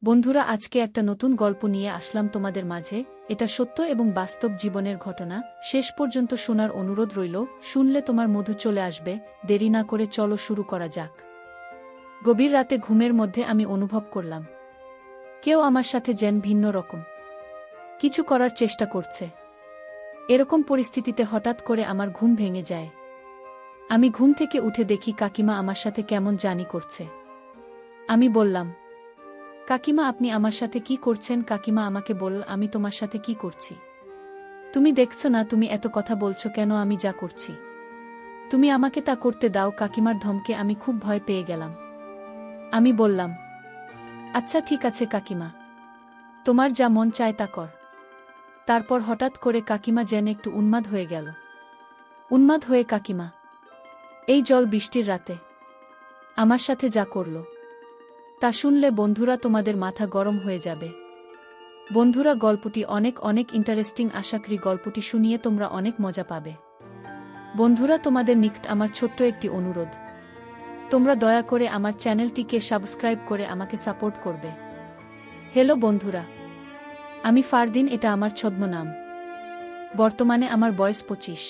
বন্ধুরা, আজকে একটা নতুন গল্প নিয়ে আসলাম তোমাদের মাঝে। এটা সত্য এবং বাস্তব জীবনের ঘটনা। শেষ পর্যন্ত শোনার অনুরোধ রইল। শুনলে তোমার মধু চলে আসবে। দেরি না করে চলো শুরু করা যাক। গভীর রাতে ঘুমের মধ্যে আমি অনুভব করলাম কেউ আমার সাথে যেন ভিন্ন রকম কিছু করার চেষ্টা করছে। এরকম পরিস্থিতিতে হঠাৎ করে আমার ঘুম ভেঙে যায়। আমি ঘুম থেকে উঠে দেখি কাকিমা আমার সাথে কেমন জানি করছে। আমি বললাম, কাকিমা, আপনি আমার সাথে কি করছেন? কাকিমা আমাকে বলল, আমি তোমার সাথে কি করছি? তুমি দেখছো না তুমি এত কথা বলছো কেন? আমি যা করছি তুমি আমাকে তা করতে দাও। কাকিমার ধমকে আমি খুব ভয় পেয়ে গেলাম। আমি বললাম, আচ্ছা ঠিক আছে কাকিমা, তোমার যা মন চায় তা কর। তারপর হঠাৎ করে কাকিমা যেন একটু উন্মাদ হয়ে গেল। উন্মাদ হয়ে কাকিমা এই জল বৃষ্টির রাতে আমার সাথে যা করল তা শুনলে বন্ধুরা তোমাদের মাথা গরম হয়ে যাবে। বন্ধুরা, গল্পটি অনেক অনেক ইন্টারেস্টিং। আশা করি গল্পটি শুনিয়ে তোমরা অনেক মজা পাবে। বন্ধুরা, তোমাদের নিকট আমার ছোট্ট একটি অনুরোধ, তোমরা দয়া করে আমার চ্যানেলটিকে সাবস্ক্রাইব করে আমাকে সাপোর্ট করবে। হ্যালো বন্ধুরা, আমি ফারদিন, এটা আমার ছদ্মনাম। বর্তমানে আমার বয়স 25।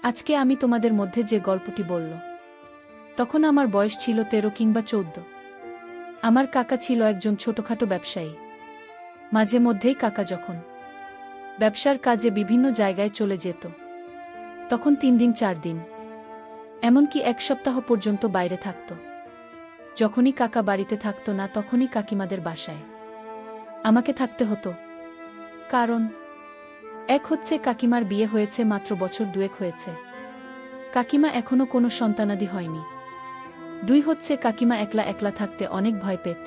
আজকে আমি তোমাদের মধ্যে যে গল্পটি বলল, তখন আমার বয়স ছিল 13 কিংবা 14। আমার কাকা ছিল একজন ছোটখাটো ব্যবসায়ী। মাঝে মধ্যেই কাকা যখন ব্যবসার কাজে বিভিন্ন জায়গায় চলে যেত, তখন 3 দিন 4 দিন, এমনকি 1 সপ্তাহ পর্যন্ত বাইরে থাকত। যখনই কাকা বাড়িতে থাকত না, তখনই কাকিমাদের বাসায় আমাকে থাকতে হতো। কারণ এক হচ্ছে, কাকিমার বিয়ে হয়েছে মাত্র বছর 2 হয়েছে, কাকিমা এখনো কোনো সন্তানাদি হয়নি। 2 হচ্ছে, কাকিমা একলা একলা থাকতে অনেক ভয় পেত।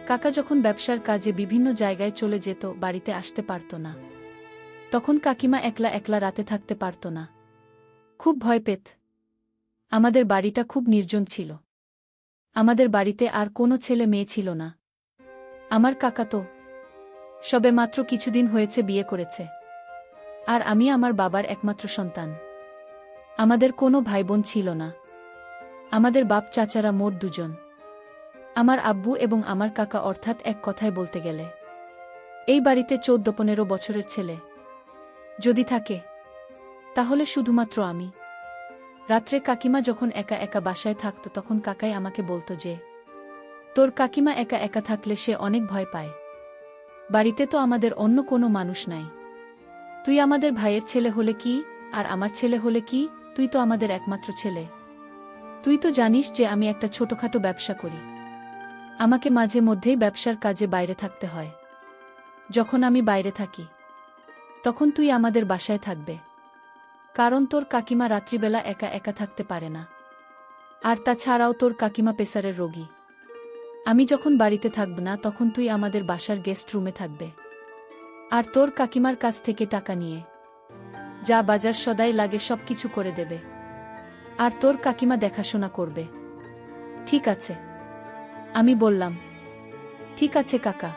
কাকা যখন ব্যবসার কাজে বিভিন্ন জায়গায় চলে যেত, বাড়িতে আসতে পারত না, তখন কাকিমা একলা একলা রাতে থাকতে পারত না, খুব ভয় পেত। আমাদের বাড়িটা খুব নির্জন ছিল। আমাদের বাড়িতে আর কোনো ছেলে মেয়ে ছিল না। আমার কাকা তো সবে মাত্র কিছুদিন হয়েছে বিয়ে করেছে, আর আমি আমার বাবার একমাত্র সন্তান। আমাদের কোনো ভাইবোন ছিল না। আমাদের বাপ চাচারা মোট 2 জন, আমার আব্বু এবং আমার কাকা, অর্থাৎ এক কথায় বলতে গেলে এই বাড়িতে 14-15 বছরের ছেলে যদি থাকে, তাহলে শুধুমাত্র আমি। রাত্রে কাকিমা যখন একা একা বাসায় থাকত, তখন কাকাই আমাকে বলতো যে, তোর কাকিমা একা একা থাকলে সে অনেক ভয় পায়। বাড়িতে তো আমাদের অন্য কোনো মানুষ নাই। তুই আমাদের ভাইয়ের ছেলে হলে কি, আর আমার ছেলে হলে কি? তুই তো আমাদের একমাত্র ছেলে। তুই তো জানিস যে আমি একটা ছোটখাটো ব্যবসা করি। আমাকে মাঝে মধ্যেই ব্যবসার কাজে বাইরে থাকতে হয়। যখন আমি বাইরে থাকি, তখন তুই আমাদের বাসায় থাকবে। কারণ তোর কাকিমা রাত্রিবেলা একা একা থাকতে পারে না। আর তাছাড়াও তোর কাকিমা প্রেসারের রোগী। আমি যখন বাড়িতে থাকব না, তখন তুই আমাদের বাসার গেস্ট রুমে থাকবে। আর তোর কাকিমার কাছ থেকে টাকা নিয়ে যা বাজার সদাই লাগে সবকিছু করে দেবে। আর তোর কাকিমা দেখাশোনা করবে। ঠিক আছে? আমি বললাম, ঠিক আছে কাকা,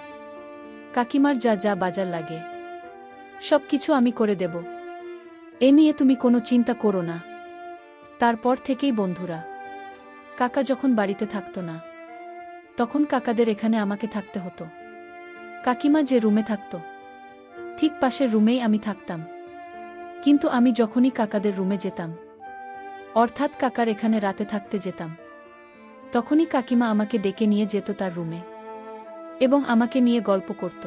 কাকিমার যা যা বাজার লাগে সবকিছু আমি করে দেব। এ নিয়ে তুমি কোনো চিন্তা করো না। তারপর থেকেই বন্ধুরা, কাকা যখন বাড়িতে থাকতো না, তখন কাকাদের এখানে আমাকে থাকতে হতো। কাকিমা যে রুমে থাকত, ঠিক পাশের রুমেই আমি থাকতাম। কিন্তু আমি যখনই কাকাদের রুমে যেতাম, অর্থাৎ কাকার এখানে রাতে থাকতে যেতাম, তখনই কাকিমা আমাকে ডেকে নিয়ে যেত তার রুমে এবং আমাকে নিয়ে গল্প করত,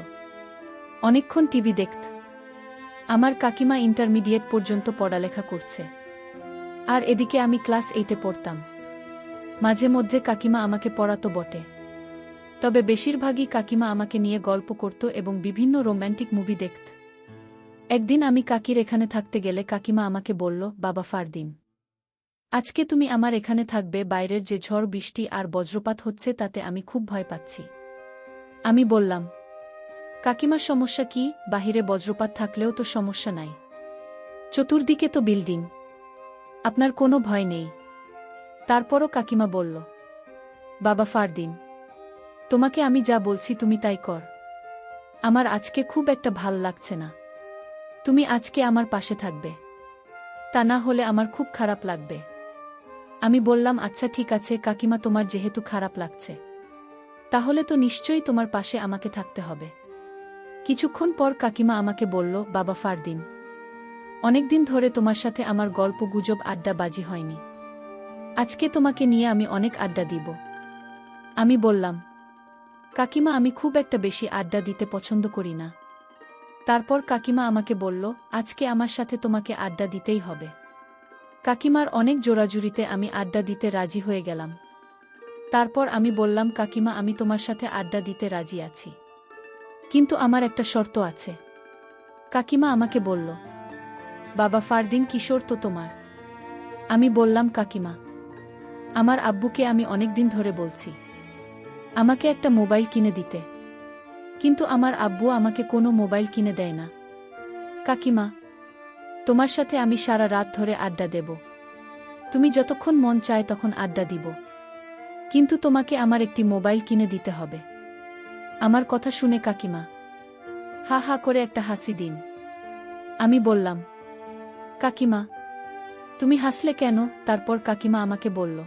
অনেকক্ষণ টিভি দেখত। আমার কাকিমা ইন্টারমিডিয়েট পর্যন্ত পড়ালেখা করছে, আর এদিকে আমি ক্লাস 8-এ পড়তাম। মাঝে মধ্যে কাকিমা আমাকে পড়াতো বটে, তবে বেশিরভাগই কাকিমা আমাকে নিয়ে গল্প করত এবং বিভিন্ন রোম্যান্টিক মুভি দেখত। একদিন আমি কাকির এখানে থাকতে গেলে কাকিমা আমাকে বলল, বাবা ফারদিন, আজকে তুমি আমার এখানে থাকবে। বাইরের যে ঝড় বৃষ্টি আর বজ্রপাত হচ্ছে, তাতে আমি খুব ভয় পাচ্ছি। আমি বললাম, কাকিমা, সমস্যা কি? বাহিরে বজ্রপাত থাকলেও তো সমস্যা নাই, চতুর্দিকে তো বিল্ডিং, আপনার কোনো ভয় নেই। তারপরও কাকিমা বলল, বাবা ফারদিন, তোমাকে আমি যা বলছি তুমি তাই কর। আমার আজকে খুব একটা ভাল লাগছে না। তুমি আজকে আমার পাশে থাকবে, তা না হলে আমার খুব খারাপ লাগবে। আমি বললাম, আচ্ছা ঠিক আছে কাকিমা, তোমার যেহেতু খারাপ লাগছে, তাহলে তো নিশ্চয়ই তোমার পাশে আমাকে থাকতে হবে। কিছুক্ষণ পর কাকিমা আমাকে বলল, বাবা ফারদিন, অনেকদিন ধরে তোমার সাথে আমার গল্প গুজব আড্ডাবাজি হয়নি। আজকে তোমাকে নিয়ে আমি অনেক আড্ডা দিব। আমি বললাম, কাকিমা আমি খুব একটা বেশি আড্ডা দিতে পছন্দ করি না। তারপর কাকিমা আমাকে বলল, আজকে আমার সাথে তোমাকে আড্ডা দিতেই হবে। কাকিমার অনেক জোরাজুরিতে আমি আড্ডা দিতে রাজি হয়ে গেলাম। তারপর আমি বললাম, কাকিমা আমি তোমার সাথে আড্ডা দিতে রাজি আছি, কিন্তু আমার একটা শর্ত আছে। কাকিমা আমাকে বলল, বাবা ফারদিন কি শর্ত তোমার? আমি বললাম, কাকিমা আমার আব্বুকে আমি অনেক দিন ধরে বলছি আমাকে একটা মোবাইল কিনে দিতে, কিন্তু আমার আব্বু আমাকে কোনো মোবাইল কিনে দেয় না। কাকিমা তোমার সাথে আমি সারা রাত ধরে আড্ডা দেব, তুমি যতক্ষণ মন চায় তখন আড্ডা দিব, কিন্তু তোমাকে আমার একটি মোবাইল কিনে দিতে হবে। আমার কথা শুনে কাকিমা হা হা করে একটা হাসি দিন। আমি বললাম, কাকিমা তুমি হাসলে কেন? তারপর কাকিমা আমাকে বলল,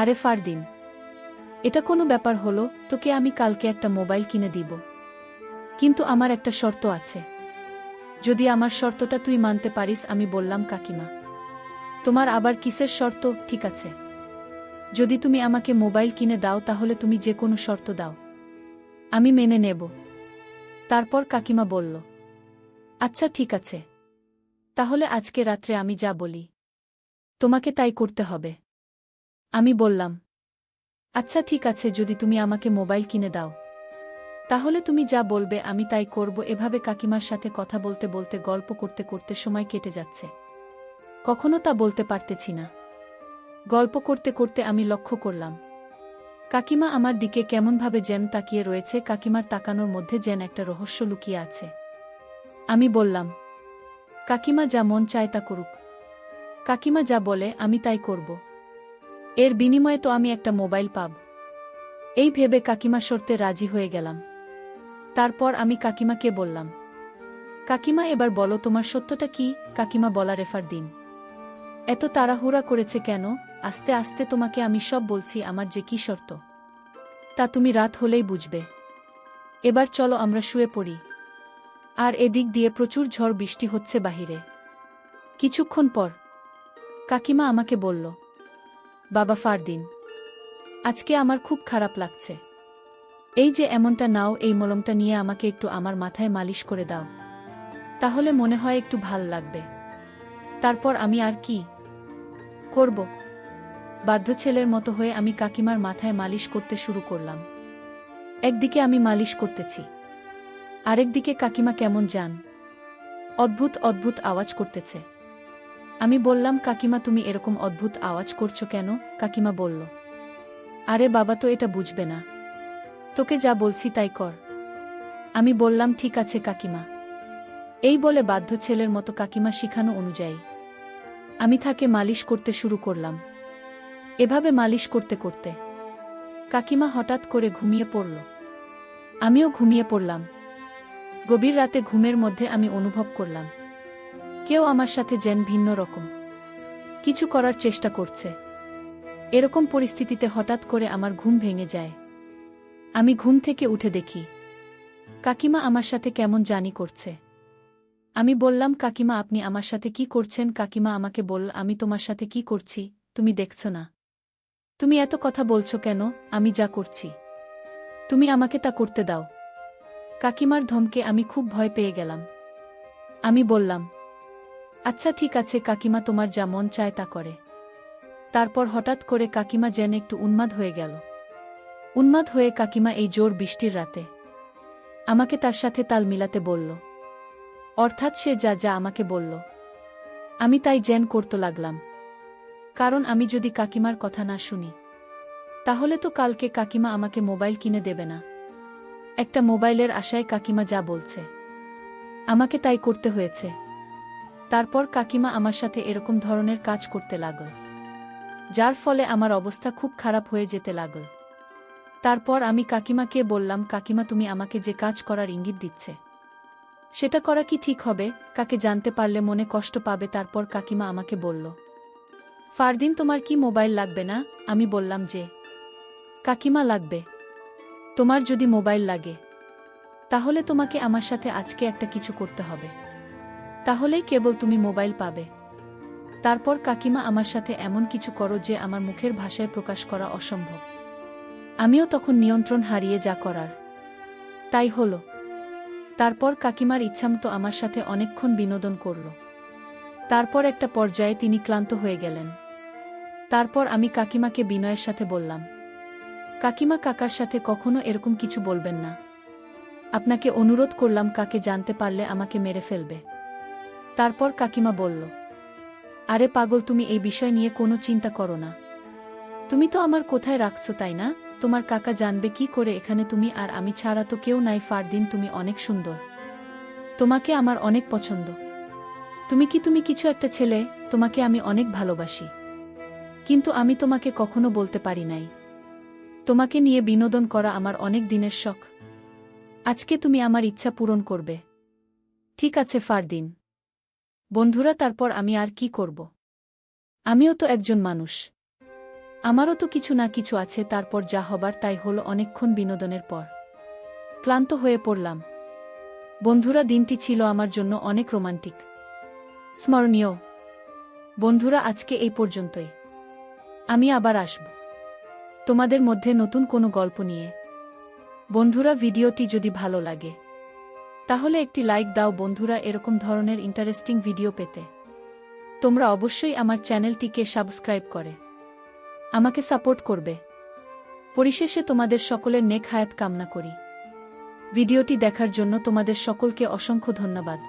আরে ফারদিন, এটা কোনো ব্যাপার হলো? তোকে আমি কালকে একটা মোবাইল কিনে দিব, কিন্তু আমার একটা শর্ত আছে। যদি আমার শর্তটা তুই মানতে পারিস। আমি বললাম, কাকিমা তোমার আবার কিসের শর্ত? ঠিক আছে, যদি তুমি আমাকে মোবাইল কিনে দাও তাহলে তুমি যে কোনো শর্ত দাও, আমি মেনে নেব। তারপর কাকিমা বলল, আচ্ছা ঠিক আছে, তাহলে আজকে রাত্রে আমি যা বলি তোমাকে তাই করতে হবে। আমি বললাম, আচ্ছা ঠিক আছে, যদি তুমি আমাকে মোবাইল কিনে দাও তাহলে তুমি যা বলবে আমি তাই করব। এভাবে কাকিমার সাথে কথা বলতে বলতে গল্প করতে করতে সময় কেটে যাচ্ছে, কখনো তা বলতে পারতেছি না। গল্প করতে করতে আমি লক্ষ্য করলাম কাকিমা আমার দিকে কেমনভাবে যেন তাকিয়ে রয়েছে। কাকিমার তাকানোর মধ্যে যেন একটা রহস্য লুকিয়ে আছে। আমি বললাম, কাকিমা যা মন চায় তা করুক, কাকিমা যা বলে আমি তাই করব, এর বিনিময়ে তো আমি একটা মোবাইল পাব। এই ভেবে কাকিমা শর্তে রাজি হয়ে গেলাম। তারপর আমি কাকিমাকে বললাম, কাকিমা এবার বলো তোমার সত্যটা কি? কাকিমা বলার ফারদিন, এত তাড়াহুড়া করেছে কেন? আস্তে আস্তে তোমাকে আমি সব বলছি আমার যে কি শর্ত, তা তুমি রাত হলেই বুঝবে। এবার চলো আমরা শুয়ে পড়ি। আর এদিক দিয়ে প্রচুর ঝড় বৃষ্টি হচ্ছে বাহিরে। কিছুক্ষণ পর কাকিমা আমাকে বলল, বাবা ফারদিন, আজকে আমার খুব খারাপ লাগছে। এই যে এমনটা নাও, এই মলমটা নিয়ে আমাকে একটু আমার মাথায় মালিশ করে দাও, তাহলে মনে হয় একটু ভাল লাগবে। তারপর আমি আর কি করব, বাধ্য ছেলের মতো হয়ে আমি কাকিমার মাথায় মালিশ করতে শুরু করলাম। একদিকে আমি মালিশ করতেছি, আরেকদিকে কাকিমা কেমন জান অদ্ভুত অদ্ভুত আওয়াজ করতেছে। আমি বললাম, কাকিমা তুমি এরকম অদ্ভুত আওয়াজ করছো কেন? কাকিমা বলল, আরে বাবা তো এটা বুঝবে না, তোকে যা বলছি তাই কর। আমি বললাম, ঠিক আছে কাকিমা। এই বলে বাধ্য ছেলের মতো কাকিমা শিখানো অনুযায়ী আমি তাকে মালিশ করতে শুরু করলাম। এভাবে মালিশ করতে করতে কাকিমা হঠাৎ করে ঘুমিয়ে পড়ল। আমিও ঘুমিয়ে পড়লাম। গভীর রাতে ঘুমের মধ্যে আমি অনুভব করলাম কেউ আমার সাথে যেন ভিন্ন রকম কিছু করার চেষ্টা করছে। এরকম পরিস্থিতিতে হঠাৎ করে আমার ঘুম ভেঙে যায়। আমি ঘুম থেকে উঠে দেখি কাকিমা আমার সাথে কেমন জানি করছে। আমি বললাম, কাকিমা আপনি আমার সাথে কি করছেন? কাকিমা আমাকে বলল, আমি তোমার সাথে কি করছি তুমি দেখছ না? তুমি এত কথা বলছো কেন? আমি যা করছি তুমি আমাকে তা করতে দাও। কাকিমার ধমকে আমি খুব ভয় পেয়ে গেলাম। আমি বললাম, আচ্ছা ঠিক আছে কাকিমা, তোমার যা মন চায় তা করে। তারপর হঠাৎ করে কাকিমা যেন একটু উন্মাদ হয়ে গেল। উন্মাদ হয়ে কাকিমা এই জোর বৃষ্টির রাতে আমাকে তার সাথে তাল মিলাতে বলল। অর্থাৎ সে যা যা আমাকে বলল আমি তাই যেন করতে লাগলাম। কারণ আমি যদি কাকিমার কথা না শুনি তাহলে তো কালকে কাকিমা আমাকে মোবাইল কিনে দেবে না। একটা মোবাইলের আশায় কাকিমা যা বলছে আমাকে তাই করতে হয়েছে। তারপর কাকিমা আমার সাথে এরকম ধরনের কাজ করতে লাগল, যার ফলে আমার অবস্থা খুব খারাপ হয়ে যেতে লাগল। তারপর আমি কাকিমাকে বললাম, কাকিমা তুমি আমাকে যে কাজ করার ইঙ্গিত দিচ্ছে সেটা করা কি ঠিক হবে? কাকে জানতে পারলে মনে কষ্ট পাবে। তারপর কাকিমা আমাকে বলল, ফারদিন তোমার কি মোবাইল লাগবে না? আমি বললাম যে কাকিমা লাগবে। তোমার যদি মোবাইল লাগে তাহলে তোমাকে আমার সাথে আজকে একটা কিছু করতে হবে, তাহলেই কেবল তুমি মোবাইল পাবে। তারপর কাকিমা আমার সাথে এমন কিছু করো যে আমার মুখের ভাষায় প্রকাশ করা অসম্ভব। আমিও তখন নিয়ন্ত্রণ হারিয়ে যা করার তাই হলো। তারপর কাকিমার ইচ্ছামতো আমার সাথে অনেকক্ষণ বিনোদন করল। তারপর একটা পর্যায়ে তিনি ক্লান্ত হয়ে গেলেন। তারপর আমি কাকিমাকে বিনয়ের সাথে বললাম, কাকিমা, কাকার সাথে কখনো এরকম কিছু বলবেন না। আপনাকে অনুরোধ করলাম, কাকে জানতে পারলে আমাকে মেরে ফেলবে। তারপর কাকিমা বলল, আরে পাগল, তুমি এই বিষয় নিয়ে কোনো চিন্তা করো না। তুমি তো আমার কোথায় রাখছো, তাই না? তোমার কাকা জানবে কি করে এখানে তুমি আর আমি ছাড়া তো কেউ নাই। ফারদিন, তুমি অনেক সুন্দর, তোমাকে আমার অনেক পছন্দ। তুমি কিছু একটা ছেলে, তোমাকে আমি অনেক ভালোবাসি, কিন্তু আমি তোমাকে কখনো বলতে পারি নাই। তোমাকে নিয়ে বিনোদন করা আমার অনেক দিনের শখ। আজকে তুমি আমার ইচ্ছা পূরণ করবে। ঠিক আছে ফারদিন। বন্ধুরা, তারপর আমি আর কি করব? আমিও তো একজন মানুষ, আমারও তো কিছু না কিছু আছে। তারপর যা হবার তাই হলো। অনেকক্ষণ বিনোদনের পর ক্লান্ত হয়ে পড়লাম। বন্ধুরা, দিনটি ছিল আমার জন্য অনেক রোমান্টিক, স্মরণীয়। বন্ধুরা, আজকে এই পর্যন্তই। আমি আবার আসব তোমাদের মধ্যে নতুন কোনো গল্প নিয়ে। বন্ধুরা, ভিডিওটি যদি ভালো লাগে তাহলে একটি লাইক দাও। বন্ধুরা, এরকম ধরনের ইন্টারেস্টিং ভিডিও পেতে তোমরা অবশ্যই আমার চ্যানেলটিকে সাবস্ক্রাইব করে আমাকে সাপোর্ট করবে। পরিশেষে তোমাদের সকলের নেক হায়াত কামনা করি। ভিডিওটি দেখার জন্য তোমাদের সকলকে অসংখ্য ধন্যবাদ।